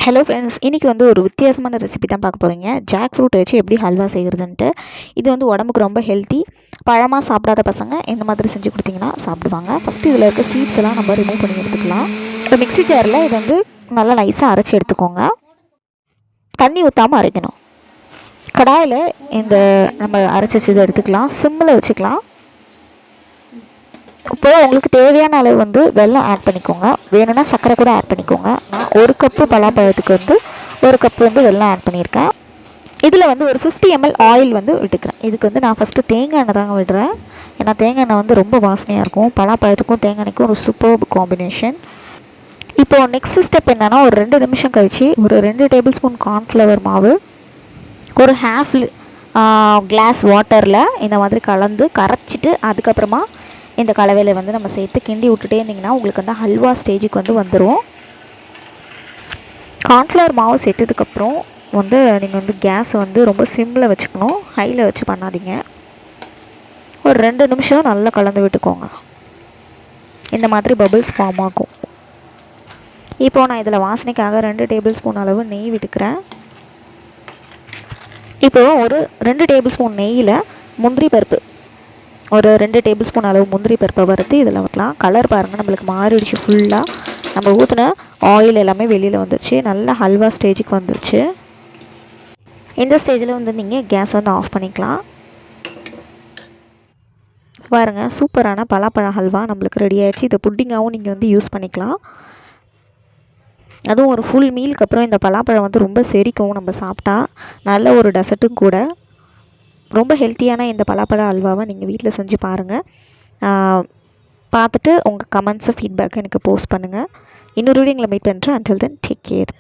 Hello friends, இன்றைக்கி வந்து ஒரு வித்தியாசமான ரெசிபி தான் பார்க்க போகிறீங்க. ஜாக் ஃப்ரூட் வச்சு எப்படி ஹல்வா செய்கிறதுன்ட்டு. இது வந்து உடம்புக்கு ரொம்ப ஹெல்த்தி. பழமாக சாப்பிடாத பசங்க இந்த மாதிரி செஞ்சு கொடுத்தீங்கன்னா சாப்பிடுவாங்க. ஃபஸ்ட்டு இதில் இருக்க சீட்ஸ் எல்லாம் நம்ம ரிமூவ் பண்ணி எடுத்துக்கலாம். இப்போ மிக்ஸி ஜாரில் இதை வந்து நல்லா நைஸாக அரைச்சி எடுத்துக்கோங்க. தண்ணி ஊற்றாமல் அரைக்கணும். கடாயில் இந்த நம்ம அரைச்சி வச்சதை எடுத்துக்கலாம். சிம்மில் வச்சுக்கலாம். இப்போது உங்களுக்கு தேவையான அளவு வந்து வெல்லம் ஆட் பண்ணிக்கோங்க. வேணும்னா சர்க்கரை கூட ஆட் பண்ணிக்கோங்க. நான் 1 கப்பு பலாப்பழத்துக்கு வந்து 1 கப்பு வந்து வெல்லம் ஆட் பண்ணியிருக்கேன். இதில் வந்து ஒரு 50 ml ஆயில் வந்து விட்டுக்கிறேன். இதுக்கு வந்து நான் ஃபஸ்ட்டு தேங்காய் எண்ணெய் தாங்க விடுறேன். ஏன்னா தேங்காய் எண்ணெய் வந்து ரொம்ப வாசனையாக இருக்கும். பலாப்பழத்துக்கும் தேங்காய் எண்ணெய்க்கும் ஒரு சூப்பர் காம்பினேஷன். இப்போது நெக்ஸ்ட் ஸ்டெப் என்னென்னா, ஒரு 2 நிமிஷம் கழித்து ஒரு 2 டேபிள் ஸ்பூன் கார்ன்ஃப்ளவர் மாவு, ஒரு ஹாஃப் கிளாஸ் வாட்டரில் இந்த மாதிரி கரைச்சிட்டு அதுக்கப்புறமா இந்த கலவையில் வந்து நம்ம சேர்த்து கிண்டி விட்டுட்டே இருந்திங்கன்னா உங்களுக்கு அந்த ஹல்வா ஸ்டேஜுக்கு வந்து வந்துடும். கார்ன்ஃப்ளவர் மாவு சேர்த்ததுக்கப்புறம் வந்து நீங்கள் வந்து கேஸை வந்து ரொம்ப சிம்மில் வச்சுக்கணும். ஹையில் வச்சு பண்ணாதீங்க. ஒரு 2 நிமிஷம் நல்லா கலந்து விட்டுக்கோங்க. இந்த மாதிரி பபிள்ஸ் ஃபார்ம் ஆகும். இப்போது நான் இதில் வாசனைக்காக 2 டேபிள் ஸ்பூன் அளவு நெய் விட்டுக்கிறேன். இப்போது ஒரு 2 டேபிள் ஸ்பூன் நெய்யில் முந்திரி பருப்பு, ஒரு 2 டேபிள் ஸ்பூன் அளவு முந்திரி பருப்பை வறுத்து இதில் வைக்கலாம். கலர் பாருங்கள், நம்மளுக்கு மாறிடுச்சு. ஃபுல்லாக நம்ம ஊற்றின ஆயில் எல்லாமே வெளியில் வந்துடுச்சு. நல்லா ஹல்வா ஸ்டேஜுக்கு வந்துடுச்சு. இந்த ஸ்டேஜில் வந்து நீங்கள் கேஸ் வந்து ஆஃப் பண்ணிக்கலாம். பாருங்கள், சூப்பரான பலாப்பழ ஹல்வா நம்மளுக்கு ரெடி ஆகிடுச்சு. இதை புட்டிங்காகவும் நீங்கள் வந்து யூஸ் பண்ணிக்கலாம். அதுவும் ஒரு ஃபுல் மீலுக்கு அப்புறம் இந்த பலாப்பழம் வந்து ரொம்ப செரிக்கும். நம்ம சாப்பிட்டா நல்ல ஒரு டெசர்ட்டும் கூட. ரொம்ப ஹெல்த்தியான இந்த பலாப்பழ அல்வாவை நீங்கள் வீட்டில் செஞ்சு பாருங்கள். பார்த்துட்டு உங்கள் கமெண்ட்ஸை ஃபீட்பேக்கை எனக்கு போஸ்ட் பண்ணுங்கள். இன்னொரு வீடியோங்களை மீட் பண்ணுறேன். Until then take care.